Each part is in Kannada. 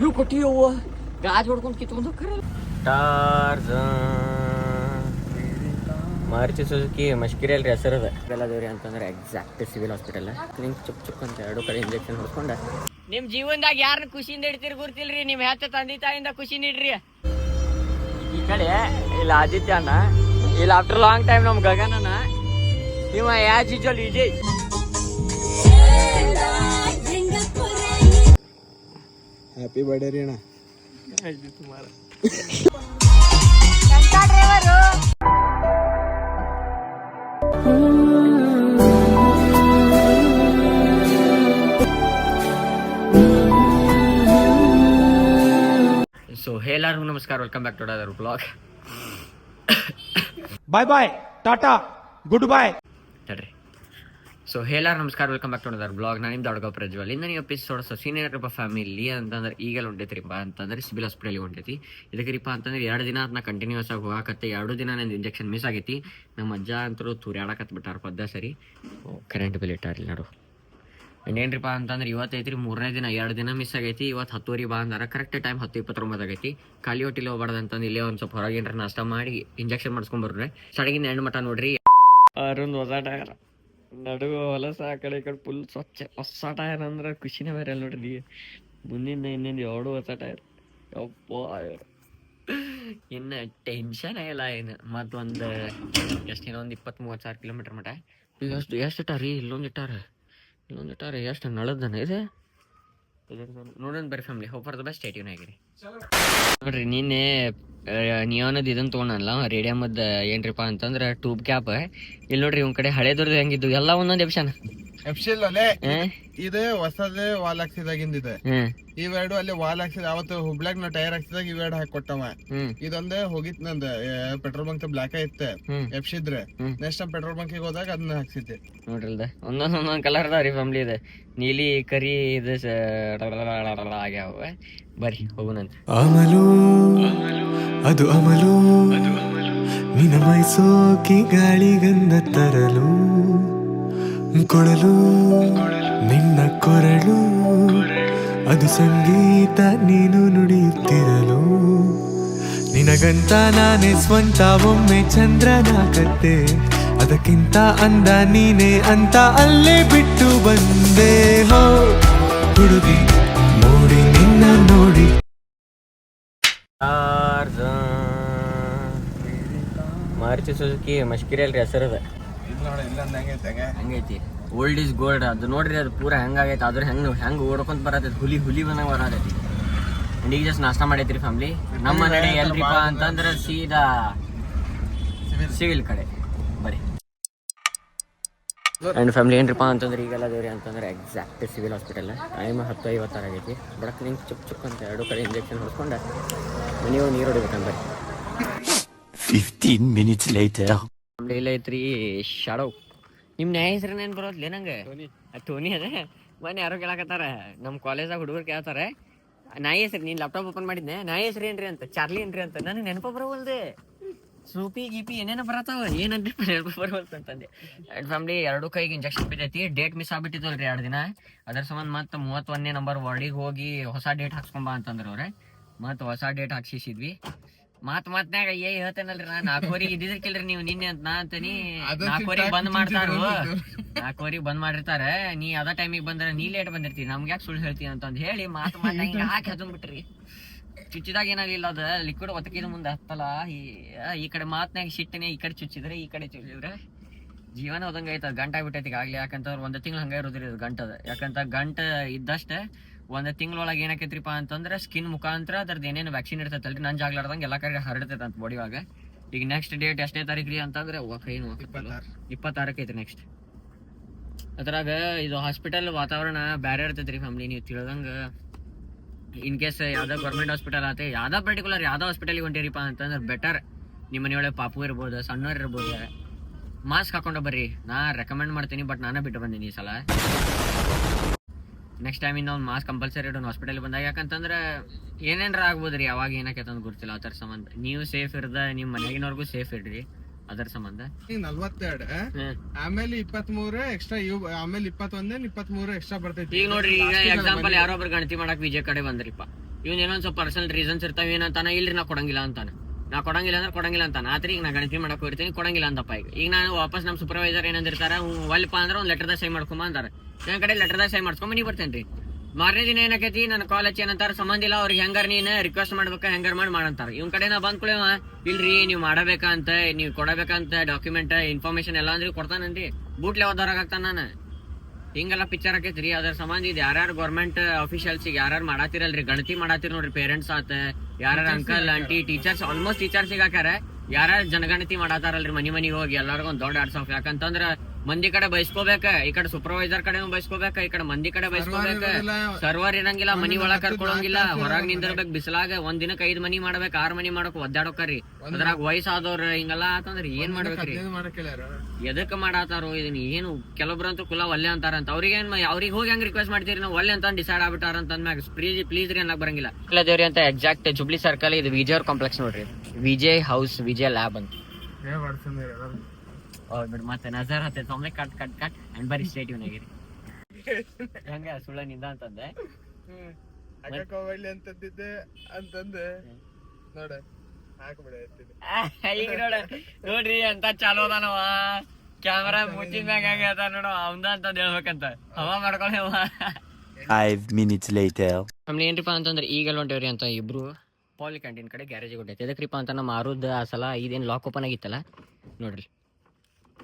ನೀವು ಕೊಟ್ಟಿಯವ್ವ ಗಾಜ್ ಹೊಡ್ಕೊಂಡು ಕಿತ್ಕೊಂಡು ಹೋಗ್ರಿ. ಮಾರುತಿ ಸುಜುಕಿ ಮಶ್ಕಿರಿ ಅಲ್ರಿ ಹೆಸರದ ಎಲ್ಲದೇವ್ರಿ ಅಂತಂದ್ರೆ ಎಕ್ಸಾಕ್ಟ್ ಸಿವಿಲ್ ಹಾಸ್ಪಿಟಲ್. ನಿಂಗೆ ಚುಪ್ ಅಂತ ಎರಡು ಕಡೆ ಇಂಜೆಕ್ಷನ್ ಹೊಡ್ಕೊಂಡ ನಿಮ್ ಜೀವನದಾಗ ಯಾರನ್ನ ಖುಷಿಯಿಂದ ಇಡ್ತೀರಿ ಗೊತ್ತಿಲ್ರಿ. ನಿಮ್ ಹೆತ್ತ ತಂದೆ ತಾಯಿಂದ ಖುಷಿನ ಇಡ್ರಿ. ಈ ಕಡೆ ಇಲ್ಲ ಆದಿತ್ಯ ಅಣ್ಣ, ಇಲ್ಲ ಆಫ್ಟರ್ ಲಾಂಗ್ ಟೈಮ್ ನಮ್ ಗಗನನ, ಇವ as usual Vijay. Happy birthday ರೀ ಅಣ್ಣ. ಸೊ ಎಲ್ಲರಿಗೂ ನಮಸ್ಕಾರ, welcome back to other blog. Bye bye tata goodbye ತಡ್ರಿ. ಸೊ ಎಲ್ಲರೂ ನಮಸ್ಕಾರ, welcome back to other blog. ನಾನು ನಿಮ್ಮ ದೊಡ್ಡ ಪ್ರಜ್ವಲ್. ಇಂದ ನೀವು ಎಪಿಸೋಡ್ ಸೀನಿಯರ್ ಫ್ಯಾಮಿಲಿ ಅಂತಂದ್ರೆ ಈಗೆಲ್ಲ ಹೊಂಟೈತ್ರಿಪ್ಪ ಅಂತಂದ್ರೆ ಸಿವಿಲ್ ಹಾಸ್ಪಿಟಲ್ಗೆ ಹೊಂಟೈತಿ. ಇದಕ್ಕಿರಿಪ್ಪ ಅಂತಂದ್ರೆ 2 ದಿನ ಅದನ್ನ ಕಂಟಿನ್ಯೂಸ್ ಆಗಿ ಹೋಗಾಕತ್ತೆ. 2 ದಿನ ನಂದು ಇಂಜೆಕ್ಷನ್ ಮಿಸ್ ಆಗೈತಿ. ನಮ್ಮ ಅಜ್ಜ ಅಂತರೂ ತುರ್ಯಾಡಕತ್ ಬಿಟ್ಟಾರ ಪದ್ದ ಸರಿ. ಕರೆಂಟ್ ಬಿಲ್ ಇಟ್ಟಾರಿಲ್ಲ ನೋಡು. ಇನ್ನೇನ್ರಿಪ್ಪ ಅಂತಂದ್ರೆ ಇವತ್ತೈತ್ರಿ 3ನೇ ದಿನ. 2 ದಿನ ಮಿಸ್ ಆಗೈತಿ. ಇವತ್ತು 10:30 ಬಾ ಅಂದಾರ. ಕರೆಕ್ಟ್ ಟೈಮ್ 10:29 ಆಗೈತಿ. ಖಾಲಿ ಹೊಟ್ಟಿಲಿ ಹೋಗ್ಬಾರ್ದು ಅಂತಂದು ಇಲ್ಲೇ ಒಂದು ಸ್ವಲ್ಪ ಹೊರಗೆ ಏನಾರ ನಾಷ್ಟ ಮಾಡಿ ಇಂಜೆಕ್ಷನ್ ಮಾಡಿಸ್ಕೊಂಡ್ ಬರ್ರಿ. ಸ್ಟಾರ್ಟಿಂಗ್ ಎಂಡ್ ಮಟ್ಟ ನೋಡ್ರಿ. ಅರುಣ್ ಹೊಸ ಟೈರ್ ನಡುವ ಹೊಲಸ ಆ ಕಡೆ ಈ ಕಡೆ ಫುಲ್ ಸ್ವಚ್ಛ ಹೊಸ ಟೈರ್ ಅಂದ್ರೆ ಖುಷಿನೇ ಬೇರೆ ಅಲ್ಲ ನೋಡ್ರಿ. ಮುಂದಿಂದ ಇನ್ನೊಂದು 2 ಹೊಸ ಟೈರ್. ಯಪ್ಪ ಇನ್ನು ಟೆನ್ಷನ್ ಇಲ್ಲ. ಏನು ಮತ್ತೊಂದು ಇನ್ನೊಂದು 20-30 ಸಾವಿರ ಕಿಲೋಮೀಟರ್ ಮಟ. ಎಷ್ಟು ಇಟ್ಟಾರಿ? ಇಲ್ಲೊಂದು ಇಟ್ಟಾರ ಎಷ್ಟು ನಳದನ ಇದೆ ನೋಡೋಣ ಬರ್ರಿ family. Hope for the best. Stay tune ಆಗಿರಿ. ನೋಡ್ರಿ ನಿನ್ನೆ ನಿಯೋನದ್ ಇದನ್ನ ತೊಗೊಂಡಲ್ಲ ರೇಡಿಯಮದ್ ಏನ್ರಿಪ್ಪ ಅಂತಂದ್ರೆ ಟ್ಯೂಬ್ ಕ್ಯಾಪ್. ಇಲ್ಲಿ ನೋಡ್ರಿ ಇವ್ ಕಡೆ ಹಳೇದವ್ರದ್ದು ಹೆಂಗಿದ್ದು ಎಲ್ಲ ಒಂದೊಂದು ಎಪ್ಷನ್ ಇದು ಹೊಸದೇ ವಾಲ್ ಹಾಕ್ಸಿದಾಗಿಂದಿದೆ. ಇವೆರಡು ಅಲ್ಲಿ ವಾಲ್ ಹಾಕ್ಸಿದ ಅವತ್ತು ಹುಬ್ಳ್ಯಾಗ ನಾ ಟೈರ್ ಹಾಕ್ಸಿದಾಗ ಇವೆರಡು ಹಾಕಿ ಕೊಟ್ಟವ. ಇದೊಂದೇ ಹೋಗಿತ್ ನಂದ ಪೆಟ್ರೋಲ್ ಬಂಕ್ ಬ್ಲಾಕ್ ಐತೆ ಎಪ್ಸಿದ್ರೆ. ನೆಕ್ಸ್ಟ್ ಟೈಮ್ ಪೆಟ್ರೋಲ್ ಬಂಕ್ ಹೋದಾಗ ಅದನ್ನ ಹಾಕ್ಸಿದ್ದೆ. ನೋಡ್ರಿಲ್ದ ಒಂದೊಂದ್ ಕಲರ್ ಅದಾವ್ರಿ ಫ್ಯಾಮಿಲಿ. ಇದೆ ನೀಲಿ ಕರಿ ಇದು ಆಗ್ಯಾವ. ಬರ್ರಿ ಹೋಗುನಂತ. ಅಮಲು ಅದು ಅಮಲು ನಿನ್ನ ಮೈಸೋಕಿ ಗಾಳಿಗಂಧ ತರಲು ಕೊಡಲು ನಿನ್ನ ಕೊರಳು ಅದು ಸಂಗೀತ ನೀನು ನುಡಿಯುತ್ತಿರಲು ನಿನಗಂತ ನಾನೇ ಸ್ವಂತ ಒಮ್ಮೆ ಚಂದ್ರನ ಕತ್ತೆ ಅದಕ್ಕಿಂತ ಅಂದ ನೀನೆ ಅಂತ ಅಲ್ಲೇ ಬಿಟ್ಟು ಬಂದೆ. ಹೋ ಹುಡುಗಿ ನೋಡಿ ನಿನ್ನ ನೋಡಿ. ಮಾರುತಿ ಸುಜುಕಿ ಮಶ್ಕಿರಿ ಅಲ್ರಿ ಹೆಸರದ ಹಂಗೈತಿ. Old is gold. ಅದು ನೋಡ್ರಿ ಅದು ಪೂರ ಹೆಂಗಾಗೈತೆ. ಅದ್ರ ಹೆಂಗ್ ಓಡ್ಕೊಂತ ಬರತೈತಿ. ಹುಲಿ ಬಂದಂಗ ಬರತೈತಿ. ಈಗ ಜಸ್ಟ್ ನಾಷ್ಟ ಮಾಡೈತ್ರಿ ಫ್ಯಾಮಿಲಿ. ನಮ್ಮ ನಡೆ ಎಲ್ರಿಪ್ಪ ಅಂತಂದ್ರೆ ಸೀದಾ ಸಿವಿಲ್ ಕಡೆ ಬರೀ. ಅಂಡ್ ಫ್ಯಾಮಿಲಿ ಏನ್ರಿಪ್ಪ ಅಂತಂದ್ರೆ ಈಗೆಲ್ಲ ದೇವ್ರಿ ಅಂತಂದ್ರೆ ಎಕ್ಸಾಕ್ಟ್ ಸಿವಿಲ್ ಹಾಸ್ಪಿಟಲ್. ಟೈಮ್ 10:56 ಆಗೈತಿ. ಬಡಕ್ ನಿಂಗೆ ಚುಪ್ ಅಂತ 2 ಕಡೆ ಇಂಜೆಕ್ಷನ್ ಹೊಡ್ಕೊಂಡ ನೀವು ನೀರು ಹೊಡಿಬೇಕಂದ್ರೆ 15 minutes later. ಫ್ಯಾಮಿಲಿ ಇಲ್ಲ ಐತ್ರಿ ಶಾಡೋ. ನಿಮ್ಮ ನ್ಯಾಯ ಹೆಸ್ರು ಏನು ಬರೋದ್ಲೇ ನಂಗೆ? ಟೋನಿ ಅದ. ಮೊನ್ನೆ ಯಾರೋ ಕೇಳಕತ್ತಾರ ನಮ್ಮ ಕಾಲೇಜಾಗ ಹುಡುಗರು ಕೇಳ್ತಾರೆ ನಾಯಿ ಹೆಸ್ರು. ನೀನು ಲ್ಯಾಪ್ಟಾಪ್ ಓಪನ್ ಮಾಡಿದ್ನೆ ನಾಯಿ ಹೆಸ್ರು ಏನ್ರಿ ಅಂತ. ಚಾರ್ಲಿ ಏನ್ರಿ ಅಂತ. ನನಗೆ ನೆನಪ ಬರೋವಲ್ದೆ. ಸೂಪಿ ಗೀಪಿ ಏನೇನೋ ಬರತ್ತಾವ. ಏನಂದ್ರೆ ನೆನಪ ಬರೋವಲ್ತು ಅಂತಂದೆ. ಫ್ಯಾಮಿಲಿ 2 ಕೈಗೆ ಇಂಜೆಕ್ಷನ್ ಬಿದ್ದೈತಿ. ಡೇಟ್ ಮಿಸ್ ಆಗ್ಬಿಟ್ಟಿದ್ವಲ್ರಿ 2 ದಿನ. ಅದ್ರ ಸಂಬಂಧ ಮತ್ತೆ 31ನೇ ನಂಬರ್ ವಾರ್ಡಿಗೆ ಹೋಗಿ ಹೊಸ ಡೇಟ್ ಹಾಕ್ಸ್ಕೊಂಬ ಅಂತಂದ್ರೆ ಅವ್ರೆ. ಮತ್ತೆ ಹೊಸ ಡೇಟ್ ಹಾಕ್ಸಿದ್ವಿ. ಮಾತ್ನಾಗ ಹೇಳ್ತೇನಲ್ರಿ ನಾ 4ವರೆಗೆ ಇದ್ದಿದ್ರಕಿಲ್ರಿ ನೀವು ನಿನ್ನೆ ಅಂತ ನಾ ಅಂತೀನಿ. 4ವರೆಗೆ ಬಂದ್ ಮಾಡ್ತಾರು. 4ವರೆಗೆ ಬಂದ್ ಮಾಡಿರ್ತಾರೆ. ನೀ ಅದ ಟೈಮಿಗೆ ಬಂದ್ರೆ ನೀ ಲೇಟ್ ಬಂದಿರ್ತೀವಿ. ನಮ್ಗೆ ಯಾಕೆ ಸುಳ್ಳು ಹೇಳ್ತೀವಿ ಅಂತಂದು ಹೇಳಿ ಮಾತ್ನಾಗ ಹಿಂಗೆ ಹಾಕಿ ಹತ್ಕೊಂಡ್ಬಿಟ್ರಿ. ಚುಚ್ಚಿದಾಗ ಏನಾಗಿಲ್ಲ. ಅದ ಲಿಕ್ವಿಡ್ ಒತ್ತಕಿದ ಮುಂದೆ ಹತ್ತಲ್ಲ. ಈ ಕಡೆ ಮಾತ್ನಾಗ ಸಿಟ್ಟಿನೇ ಈ ಕಡೆ ಚುಚ್ಚಿದ್ರೆ ಈ ಕಡೆ ಚುಚ್ಚಿದ್ರೆ ಜೀವನ ಹೋದಂಗ ಐತದ. ಗಂಟ ಆಗ್ಬಿಟ್ಟೈತಿ ಆಗ್ಲಿ. ಯಾಕಂತಂದ್ರೆ 1 ತಿಂಗಳು ಹಂಗ ಇರೋದ್ರಿ ಅದು ಗಂಟದ. ಯಾಕಂತ ಗಂಟ ಇದ್ದಷ್ಟೇ 1 ತಿಂಗಳೊಳಗೆ ಏನಾಕೈತ್ರಿಪ್ಪ ಅಂತಂದ್ರೆ ಸ್ಕಿನ್ ಮುಖಾಂತರ ಅದ್ರದ್ದು ಏನೇನು ವ್ಯಾಕ್ಸಿನ್ ಇರ್ತೈತಲ್ರಿ ನನ್ ಜಾಗ್ಲಾರ್ದಂಗೆ ಎಲ್ಲ ಕಡೆ ಹರಡ್ತೈತೆ ಅಂತ ಬಾಡಿವಾಗ. ಈಗ ನೆಕ್ಸ್ಟ್ ಡೇಟ್ ಎಷ್ಟನೇ ತಾರೀಕು ರೀ ಅಂತಂದ್ರೆ 26 ಐತಿ ನೆಕ್ಸ್ಟ್. ಅದ್ರಾಗ ಇದು ಹಾಸ್ಪಿಟಲ್ ವಾತಾವರಣ ಬೇರೆ ಇರ್ತೈತ್ರಿ ಫ್ಯಾಮಿಲಿ. ನೀವು ತಿಳ್ದಂಗ ಇನ್ ಕೇಸ್ ಯಾವ್ದೋ ಗೌರ್ಮೆಂಟ್ ಹಾಸ್ಪಿಟಲ್ ಆತ ಯಾವ್ದೋ ಪರ್ಟಿಕ್ಯುಲರ್ ಯಾವ್ದೋ ಹಾಸ್ಪಿಟಲ್ಗೆ ಹೊಂಟಿರಿಪ್ಪ ಅಂತಂದ್ರೆ ಬೆಟರ್. ನಿಮ್ಮ ಮನೆಯೊಳಗೆ ಪಾಪು ಇರ್ಬೋದು, ಸಣ್ಣವ್ರು ಇರ್ಬೋದು, ಮಾಸ್ಕ್ ಹಾಕೊಂಡು ಬರ್ರಿ. ನಾ ರೆಕಮೆಂಡ್ ಮಾಡ್ತೀನಿ. ಬಟ್ ನಾನೇ ಬಿಟ್ಟು ಬಂದೀನಿ ಈ ಸಲ. ನೆಕ್ಸ್ಟ್ ಟೈಮ್ ಇಂದ ಒಂದು ಮಾಸ್ಕ್ ಕಂಪಲ್ಸರಿ ಇಡೋಣ ಹಾಸ್ಪಿಟಲ್ ಬಂದಾಗ. ಯಾಕಂತಂದ್ರೆ ಏನೇನ್ರ ಆಗ್ಬೋದ್ರಿ ಯಾವಾಗ ಏನಕ್ಕೆ ಅಂತ ಗೊತ್ತಿಲ್ಲ. ಅದರ ಸಂಬಂಧ ನೀವು ಸೇಫ್ ಇರ್ದ ನಿಮ್ಮ ಮನೆಗಿನವ್ರಿಗೂ ಸೇಫ್ ಇಡ್ರಿ. ಅದರ ಸಂಬಂಧ 42 ಆಮೇಲೆ 23 ಎಕ್ಸ್ಟ್ರಾ. ಆಮೇಲೆ 21 23 ಎಕ್ಸ್ಟ್ರಾ ಬರ್ತೈತಿ. ಈಗ ನೋಡ್ರಿ ಈಗ ಎಕ್ಸಾಂಪಲ್ ಯಾರೊಬ್ರು ಗಣತಿ ಮಾಡಕ್ ವಿಜಯ್ ಕಡೆ ಬಂದ್ರಿಪ್ಪ. ಇವ್ನ ಏನೊಂದ್ ಸ್ವಲ್ಪ ಪರ್ಸನಲ್ ರೀಸನ್ಸ್ ಇರ್ತಾವ, ಏನಂತಾನ ಇಲ್ರಿ ನಾ ಕೊಡಂಗಿಲ್ಲ ಅಂತಾನ. ನಾ ಕೊಡಂಗಿಲ್ಲ ಅಂದ್ರೆ ಕೊಡಂಗಿಲ್ಲ ಅಂತಾನ. ಆದ್ರೆ ಈಗ ನಾ ಗಣತಿ ಮಾಡಕ್ ಹೋಗಿರ್ತೀನಿ, ಕೊಡಂಗಿಲ್ಲ ಅಂತಪ್ಪ. ಈಗ ನಾನು ವಾಪಸ್ ನಮ್ಮ ಸೂಪರ್ವೈಸರ್ ಏನಂದಿರ್ತಾರ, ಒಲ್ಪ ಅಂದ್ರೆ ಒಂದು ಲೆಟರ್ದಾಗ ಸೈ ಮಾಡ್ಕೊಂಬ ಅಂತಾರ. ನನ್ನ ಕಡೆ ಲೆಟರ್ದಾಗ ಸೈ ಮಾಡ್ಸ್ಕೊಂಡ್ ಮನಿಗೆ ಬರ್ತೇನ್ರಿ. ಮಾರನೇ ದಿನ ಏನಾಕೈತಿ, ನನ್ನ ಕಾಲೇಜ್ ಏನಂತಾರ, ಸಂಬಂಧ ಇಲ್ಲ ಅವ್ರಿಗೆ ಹೆಂಗಾರ ನೀನ್ ರಿಕ್ವೆಸ್ಟ್ ಮಾಡ್ಬೇಕ, ಹೆಂಗಾರ ಮಾಡಂತಾರ. ಇವ್ನ ಕಡೆ ನಾ ಬಂದ್ಕೊಳ್ಳೇವ, ಇಲ್ರಿ ನೀವ್ ಮಾಡಬೇಕಂತ, ನೀವ್ ಕೊಡಬೇಕಂತ ಡಾಕ್ಯುಮೆಂಟ್ ಇನ್ಫಾರ್ಮೇಶನ್ ಎಲ್ಲ ಅಂದ್ರೆ ಕೊಡ್ತಾನನ್ರಿ. ಬೂಟ್ಲೆ ಓದೋರಾಗ ಆಗ್ತಾನ ನಾನು. ಹಿಂಗೆಲ್ಲ ಪಿಕ್ಚರ್ ಆಕೈತ್ರಿ. ಅದ್ರ ಸಂಬಂಧ ಇದು ಯಾರ್ಯಾರು ಗೌರ್ಮೆಂಟ್ ಅಫಿಷಿಯಲ್ಸ್ ಯಾರು ಮಾಡಾತಿರಲ್ರಿ, ಗಣತಿ ಮಾಡಾತಿರ್ ನೋಡ್ರಿ, ಪೇರೆಂಟ್ಸ್ ಆತ, ಯಾರು ಅಂಕಲ್ ಆಂಟಿ ಟೀಚರ್ಸ್, ಆಲ್ಮೋಸ್ಟ್ ಟೀಚರ್ಸಿಗೆ ಹಾಕ್ಯಾರ. ಯಾರ್ಯಾರು ಜನಗಣತಿ ಮಾಡಾತಾರಲ್ರಿ ಮನಿ ಮನಿಗೆ ಹೋಗಿ ಎಲ್ಲರಿಗೂ ಒಂದ್ ದೊಡ್ಡ ಆಡ್ಸ್ ಆಫ್. ಯಾಕಂತಂದ್ರ ಮಂದಿ ಕಡೆ ಬಯಸ್ಕೋಬೇಕ, ಈ ಕಡೆ ಸೂಪರ್ವೈಸರ್ ಕಡೆ ಬಯಸ್ಕೋಬೇಕ, ಈ ಕಡೆ ಮಂದಿ ಕಡೆ ಬಯಸ್ಕೋಬೇಕ. ಸರ್ವರ್ ಇರಂಗಿಲ್ಲ, ಮನಿ ಒಳಗ್ ಕರ್ಕೊಳಂಗಿಲ್ಲ, ಹೊರಗ್ ನಿಂದಿರ್ಬೇಕು ಬಿಸಿಲಾಗ. ಒಂದ್ ದಿನಕ್ಕೆ 5 ಮನಿ ಮಾಡ್ಬೇಕು, 6 ಮನಿ ಮಾಡಕ್ ಒದ್ದಾಡೋಕರಿ. ಅದ್ರಾಗ ವಯಸ್ಸಾದವ್ರ ಹಿಂಗೆಲ್ಲಾ ಆತಂದ್ರ ಏನ್ ಮಾಡ್ಬೇಕ್ರಿ? ಎದಕ್ ಮಾಡಾತಾರೋ ಇದನ್ನ ಏನು? ಕೆಲವೊಬ್ರಂತೂ ಕುಲ ಒಲ್ಲೆ ಅಂತಾರಂತ. ಅವ್ರಿಗೆ ಹೋಗಿ ಹೆಂಗ್ ರಿಕ್ವೆಸ್ಟ್ ಮಾಡ್ತೀರಿ ನಾವು ಒಲ್ಲೆ ಅಂತ ಡಿಸೈಡ್ ಆಗ್ಬಿಟ್ಟಾರ ಅಂತಂದ್ಮ್ಯಾಗ ಪ್ಲೀಸ್ ರೀ ಅನ್ನಕ್ ಬರಂಗಿಲ್ಲ. ದೇವ್ರಿ ಅಂತ ಎಕ್ಸಾಕ್ಟ್ ಜುಬ್ಲಿ ಸರ್ಕಲ್ ಇದು ವಿಜಯ್ ಅವ್ರ ಕಾಂಪ್ಲೆಕ್ಸ್ ನೋಡ್ರಿ, ವಿಜಯ್ ಹೌಸ್, ವಿಜಯ್ ಲ್ಯಾಬ್ ಅಂತ. ಬಿಡ್ ಮತ್ತೆ ನಜರ್ ಹತ್ತೆ ಸೊಮ್ಮೆ ಕಟ್ ಅಂಡ್ ಬರೀ ಸ್ಟೇಟ್ ಇವನಾಗಿರಿ ಹಂಗ ಸುಳ್ಳ ನಿಂದ ಅಂತಂದೆ ಅಂತಂದಿದ್ದೆ ಅಂತಂದೆ ನೋಡ ಹಾಕ್ಬಿಡ. ಈಗ ನೋಡ್ರಿ ಅಂತ ಚಾಲೋ ಅದಾನವ, ಕ್ಯಾಮರಾ ಮುಚ್ಚಿದ ಮ್ಯಾಗ ಹಂಗ ಅದ ನೋಡ ಅವಂದ ಅಂತ ಹೇಳ್ಬೇಕಂತ ಹವಾ ಮಾಡ್ಕೊಳವ. 5 minutes later. ನಮ್ಗೆ ಏನ್ರಿಪ್ಪ ಅಂತಂದ್ರೆ ಈಗೆಲ್ಲ ಹೊಂಟೇವ್ರಿ ಅಂತ ಇಬ್ರು ಪಾಲಿ ಕ್ಯಾಂಟೀನ್ ಕಡೆ ಗ್ಯಾರೇಜಿಗೆ ಹೊಂಟೈತಿ. ಎದಕ್ರಿಪ್ಪ ಅಂತ ನಮ್ಮ ಮಾರುದ್ ಆ ಸಲ ಇದೇನು ಲಾಕ್ ಓಪನ್ ಆಗಿತ್ತಲ್ಲ ನೋಡ್ರಿ,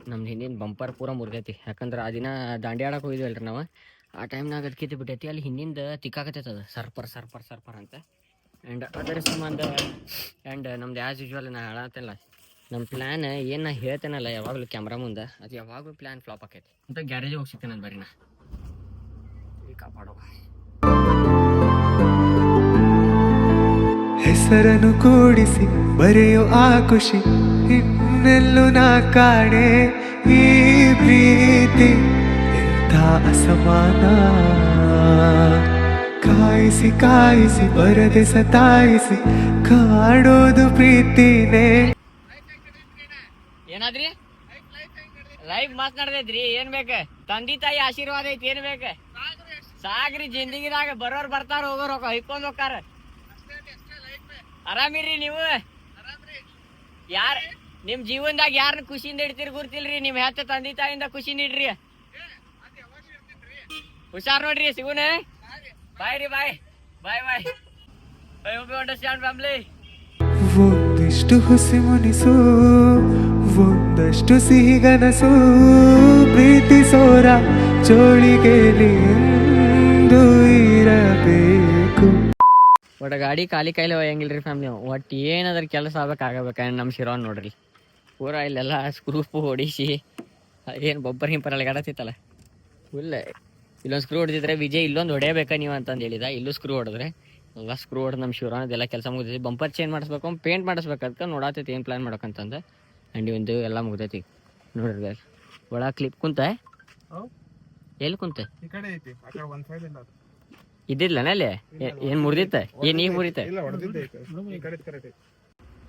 ನಮ್ದು ಹಿಂದಿನ ಬಂಪರ್ ಪೂರ ಮುರಿದೈತಿ. ಯಾಕಂದ್ರೆ ಆ ದಿನ ದಾಂಡಿ ಆಡಕ್ಕೆ ಹೋಗಿದ್ವಲ್ರಿ ನಾವು, ಆ ಟೈಮ್ನಾಗ ಅದು ಕಿತ್ತು ಬಿಟ್ಟೈತಿ. ಅಲ್ಲಿ ಹಿಂದಿಂದ ತಿಕ್ಕಾಕತ್ತೈತೆ ಅದು ಸರ್ಪರ್ ಅಂತ. ಆ್ಯಂಡ್ ಅದರ ಸಂಬಂಧ ಆ್ಯಂಡ್ ನಮ್ದು ಆ್ಯಸ್ ಯೂಶ್ವಲ್ ನಾ ಹೇಳತ್ತಲ್ಲ, ನಮ್ಮ ಪ್ಲ್ಯಾನ್ ಏನು ನಾ ಹೇಳ್ತೇನಲ್ಲ ಯಾವಾಗಲೂ ಕ್ಯಾಮ್ರಾ ಮುಂದೆ, ಅದು ಯಾವಾಗಲೂ ಪ್ಲ್ಯಾನ್ ಫ್ಲಾಪ್ ಆಕೈತಿ ಅಂತ. ಗ್ಯಾರೇಜಿಗೆ ಹೋಗಿ ಸಿಗ್ತೇನೆ ನಾನು ಬರೀ ನಾ ಈ ಕಾಪಾಡೋ ಹೆಸರನ್ನು ಕೂಡಿಸಿ ಬರೆಯೋ ಆ ಖುಷಿ ಇನ್ನೆಲ್ಲೂ ನಾ ಕಾಣೆ. ಈ ಪ್ರೀತಿ ಎಂಥ ಅಸಮಾನ, ಕಾಯಿಸಿ ಬರದೆ ಸತಾಯಿಸಿ ಕಾಡೋದು ಪ್ರೀತಿನೇ. ಏನಾದ್ರಿ ಲೈಫ್ ಮಾತನಾಡ್ದೈತ್ರಿ, ಏನ್ ಬೇಕ? ತಂದಿ ತಾಯಿ ಆಶೀರ್ವಾದ ಐತಿ, ಏನ್ ಬೇಕ? ಸಾಗ್ರಿ ಜಿಂದಗಿದಾಗ ಬರೋರ್ ಬರ್ತಾರ, ಹೋಗೋರ್ ಹೊಯ್ಕೊಂಡ್ ಹೋಗ್ತಾರ. ಆರಾಮಿರ್ರಿ ನೀವು? ಯಾರ ನಿಮ್ ಜೀವನದಾಗ ಯಾರನ್ನ ಖುಷಿಯಿಂದ ಇಡ್ತೀರಿ ಗುರ್ತಿಲ್ರಿ, ನಿಮ್ ಹೆತ್ತ ತಂದಿ ತಾಯಿಂದ ಖುಷಿಯಿಂದ ಇಡ್ರಿ. ಹುಷಾರ್ ನೋಡ್ರಿ, ಸಿಗುನ. ಬಾಯ್ ರೀ, bye bye bye. I hope you understand family. ಒಂದಿಷ್ಟು ಹುಸಿ ಮುನಿಸು, ಒಂದಷ್ಟು ಸಿಹಿಗನಸು, ಪ್ರೀತಿಸೋರ ಜೋಳಿಗೆಲಿ ಎಂದು ಇರಬೇಕು. ಒಟ್ಟ ಗಾಡಿ ಖಾಲಿ ಕೈಲಿ ಒಯ್ಯಂಗಿಲ್ರಿ ಫ್ಯಾಮಿಲಿ. ಒಟ್ಟು ಏನಾದ್ರ ಕೆಲಸ ಆಗ್ಬೇಕಾಗಬೇಕ. ನಮ್ಮ ಶಿರೋನ್ ನೋಡ್ರಿ ಪೂರ ಇಲ್ಲೆಲ್ಲ ಸ್ಕ್ರೂಪ್ ಹೊಡಿಸಿ ಏನು ಬೊಬ್ಬರ್ ಹಿಂಪರಲ್ಲಿ ಗಾಡತ್ತಿತ್ತಲ್ಲ ಫುಲ್. ಇಲ್ಲೊಂದು ಸ್ಕ್ರೂ ಹೊಡೆದಿದ್ರೆ ವಿಜಯ್ ಇಲ್ಲೊಂದು ಹೊಡೆಯಬೇಕಾ ನೀವು ಅಂತಂದು ಹೇಳಿದ. ಇಲ್ಲೂ ಸ್ಕ್ರೂ ಹೊಡೆದ್ರೆ ಎಲ್ಲ ಸ್ಕ್ರೂ ಹೊಡೆದು ನಮ್ಮ ಶಿವರಾನದೆಲ್ಲ ಕೆಲಸ ಮುಗಿದೈತಿ. ಬಂಪರ್ ಚೇಂಜ್ ಮಾಡಿಸ್ಬೇಕು, ಪೇಂಟ್ ಮಾಡಿಸ್ಬೇಕು. ಅದಕ್ಕೆ ನೋಡತ್ತೈತಿ ಏನು ಪ್ಲ್ಯಾನ್ ಮಾಡೋಕಂತಂದು. ಆ್ಯಂಡ್ ಇವಂದು ಎಲ್ಲ ಮುಗ್ದೈತಿ ನೋಡ್ರಿ. ಒಳ ಕ್ಲಿಪ್ ಕುಂತ ಎಲ್ಲಿ ಕುಂತ ಇದ್ದಿದ್ಲನ ಅಲ್ಲಿ ಏನು ಮುರಿದಿತ್ತ? ಏನು ಈಗ ಮುರಿತ?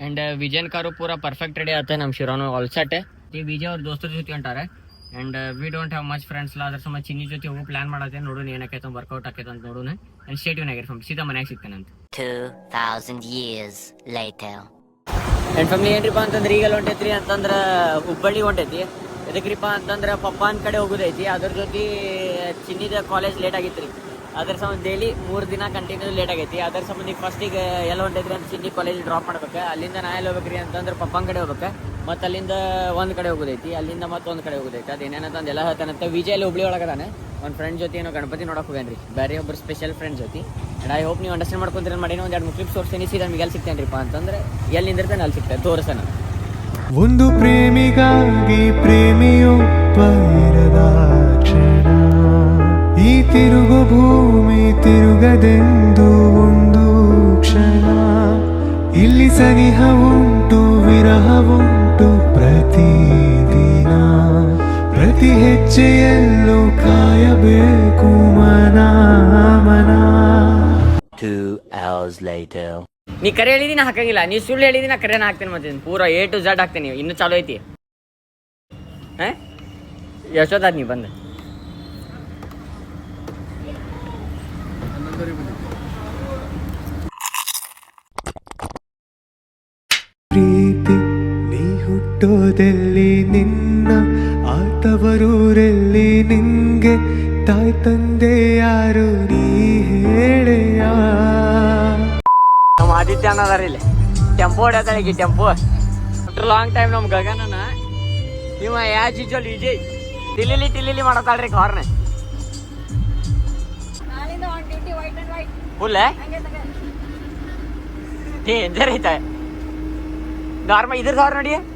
ಆ್ಯಂಡ್ ವಿಜಯನ್ ಕಾರು ಪೂರ ಪರ್ಫೆಕ್ಟ್ ರೆಡಿ ಆತ. ನಮ್ಮ ಶಿರೋನು ಆಲ್ ಸೆಟ್. ಈ ವಿಜಯ್ ಅವ್ರ ದೋಸ್ತರ ಜೊತೆ ಹೊಂಟಾರೆ. And we don't have much friends ಅದ್ರ ಸಮ ಚಿನ್ನಿ ಜೊತೆ ಹೋಗೋ ಪ್ಲಾನ್ ಮಾಡತ್ತೆ. ನೋಡೋಣ ಏನಕ್ಕೈತೆ, ವರ್ಕೌಟ್ ಆಕೈತೆ ಅಂತ ನೋಡೋಣ. ಆ್ಯಂಡ್ ಸ್ಟೇಟ್ಯೂನ್ ಆಗಿರ್ತೀನಿ, ಸೀದಾ ಮನ್ಯಾಗ ಸಿಗ್ತಾನೆ ಅಂತ. 2000 years later. ಆ್ಯಂಡ್ ಫ್ಯಾಮಿಲಿ ಏನ್ರಿಪ್ಪ ಅಂತಂದ್ರೆ ಈಗೆಲ್ಲ ಹೊಂಟೈತ್ರಿ ಅಂತಂದ್ರೆ ಹುಬ್ಬಳ್ಳಿ ಹೊಂಟೈತಿ. ಎದಕ್ರಿಪ್ಪ ಅಂತಂದ್ರೆ ಪಪ್ಪಾನ ಕಡೆ ಹೋಗೋದೈತಿ. ಅದ್ರ ಜೊತೆ ಚಿನ್ನಿದ ಕಾಲೇಜ್ ಲೇಟ್ ಆಗಿತ್ತು ರೀ. ಅದ್ರ ಸಂಬಂಧ ಡೈಲಿ 3 ದಿನ ಕಂಟಿನ್ಯೂ ಲೇಟ್ ಆಗೈತಿ. ಅದ್ರ ಸಂಬಂಧ ಈಗ ಫಸ್ಟಿಗೆ ಎಲ್ಲ ಹೊಂಟೈತ್ರಿ ಅಂತ ಚಿನ್ನಿ ಕಾಲೇಜ್ ಡ್ರಾಪ್ ಮಾಡ್ಬೇಕು. ಅಲ್ಲಿಂದ ನಾ ಎಲ್ಲಿ ಹೋಗ್ಬೇಕ್ರಿ ಅಂತಂದ್ರೆ ಪಪ್ಪನ ಕಡೆ ಹೋಗ್ಬೇಕು. ಮತ್ತು ಅಲ್ಲಿಂದ ಒಂದು ಕಡೆ ಹೋಗೋದೈತಿ, ಅಲ್ಲಿಂದ ಮತ್ತೊಂದು ಕಡೆ ಹೋಗೋದೈತಿ. ಅದೇನೇನಂತಂದು ಎಲ್ಲ ಹೇಳ್ತಾನಂತ. ವಿಜಯಲ್ಲಿ ಹುಬ್ಳಿ ಒಳಗದಾನೆ. ಒಂದು ಫ್ರೆಂಡ್ ಜೊತೆ ಏನೋ ಗಣಪತಿ ನೋಡಕ್ಕೆ ಹೋಗ್ಯಾನ್ರಿ, ಬೇರೆ ಒಬ್ಬರು ಸ್ಪೆಷಲ್ ಫ್ರೆಂಡ್ ಜೊತೆ. ಆ್ಯಂಡ್ ಐ ಹೋಪ್ ನೀವು ಅಂಡರ್ಸ್ಟ್ಯಾಂಡ್ ಮಾಡ್ಕೊಂತೀರ. ಮಾಡೀನಿ ಒಂದು 2-3 ಕ್ಲಿಪ್ಸ್ ತೋರಿಸ್ತೀನಿ. ಸೀದಾ ನಿಮ್ಗೆ ಎಲ್ಲಿ ಸಿಗ್ತೇನ್ರಿಪ್ಪ ಅಂತಂದ್ರೆ ಎಲ್ಲಿ ನಿಂದಿರ್ತೇನೆ ಅಲ್ಲಿ ಸಿಗ್ತೇನೆ, ತೋರಿಸೋಣ. ಒಂದು ಪ್ರೇಮಿಗಾಗಿ ಪ್ರೇಮಿಯೊಬ್ಬ ಇರದ ಕ್ಷಣ, ಈ ತಿರುಗು ಭೂಮಿ ತಿರುಗದೆಂದು ಒಂದು ಕ್ಷಣ. ಇಲ್ಲಿ ಸನಿಹವುಂಟು ವಿರಹವುಂಟು ಪ್ರತಿದಿನ, ಪ್ರತಿ ಹೆಜ್ಜೆಯಲ್ಲೂ ಕಾಯಬೇಕು ಮನ. 2 hours later. ನೀ ಕರೆ ಹೇಳಿದಿ ನಾ ಹಾಕಂಗಿಲ್ಲ, ನೀ ಸುಳ್ಳು ಹೇಳಿದಿ ನಾ ಕರೆನ ಹಾಕ್ತೇನೆ. ಮತ್ತೆ ಪೂರ A to Z ಹಾಕ್ತೇನೆ. ಇನ್ನೂ ಚಾಲೂ ಐತಿ. ಹಾಂ ಎಷ್ಟೊತ್ತಾದ ನೀವು ಬಂದು? ಹುಟ್ಟೋದೆಲ್ಲಿ ನಿನ್ನ ಆತವರೂರೆಲ್ಲಿ ನಿಂಗೆ ತಾಯಿ ತಂದೆ ಯಾರು ನೀ ಹೇಳೆಯ. ನಮ್ಮ ಆದಿತ್ಯ ಅನ್ನೋದಾರ ಇಲ್ಲಿ ಟೆಂಪೋ ಹೊಡ್ಯಾತಾಳಿಗೆ ಟೆಂಪೋ. ಆಫ್ಟರ್ ಲಾಂಗ್ ಟೈಮ್ ನಮ್ಮ ಗಗನನ ಇವ ಯಾಜ್ ಯೂಜುವಲ್ ವಿಜಯ್ ಟಿಲಿಲಿ ಮಾಡತ್ತಾಳ್ರಿ ಕಾರ್ನ ಫುಲ್ ಡೇಂಜರ್ ಐತೆ. ನಾರ್ಮಲ್ ಇದ್ರ ಸಾರ್ ನೋಡಿ ಇದು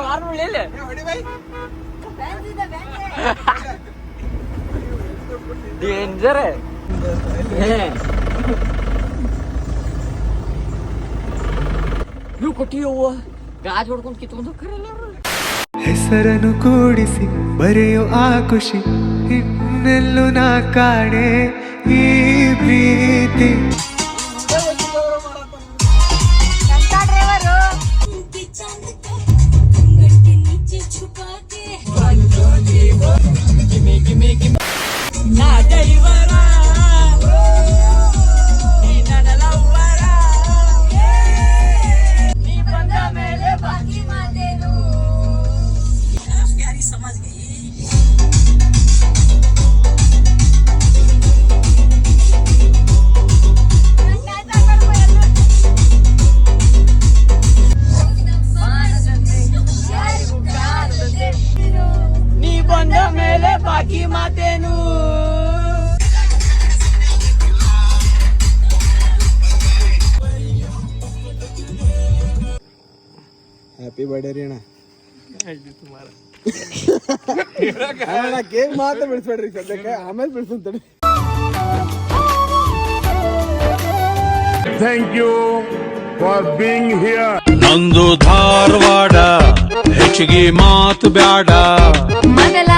ನಾರ್ಮಲ್ ಇಲ್ಲ ಡೇಂಜರ್. ನೀವು ಕೊಟ್ಟಿಯವ್ವ ಗಾಜ್ ಹೊಡ್ಕೊಂಡು ಕಿತ್ಕೊಂಡು ಕರಲ್ಲ. ಹೆಸರನ್ನು ಕೂಡಿಸಿ ಬರೆಯೋ ಆ ಖುಷಿ ಇನ್ನೆಲ್ಲೂ ನಾ ಕಾಣೆ ಈ ಪ್ರೀತಿ. ಹ್ಯಾಪಿ ಬರ್ಡೇ ರೀ ಅಣ್ಣ. ಕೇಕ್ ಮಾತ್ರ ಬಿಡಿಸ್ಬೇಡ್ರಿ ಸದ್ಯಕ್ಕೆ, ಆಮೇಲೆ ಬಿಡಿಸ್ತಾನೆ. Thank you for being here. ನಂದು ಧಾರವಾಡ ಹೆಚ್ಚಿಗೆ ಮಾತು ಬ್ಯಾಡ. ಮಗಲ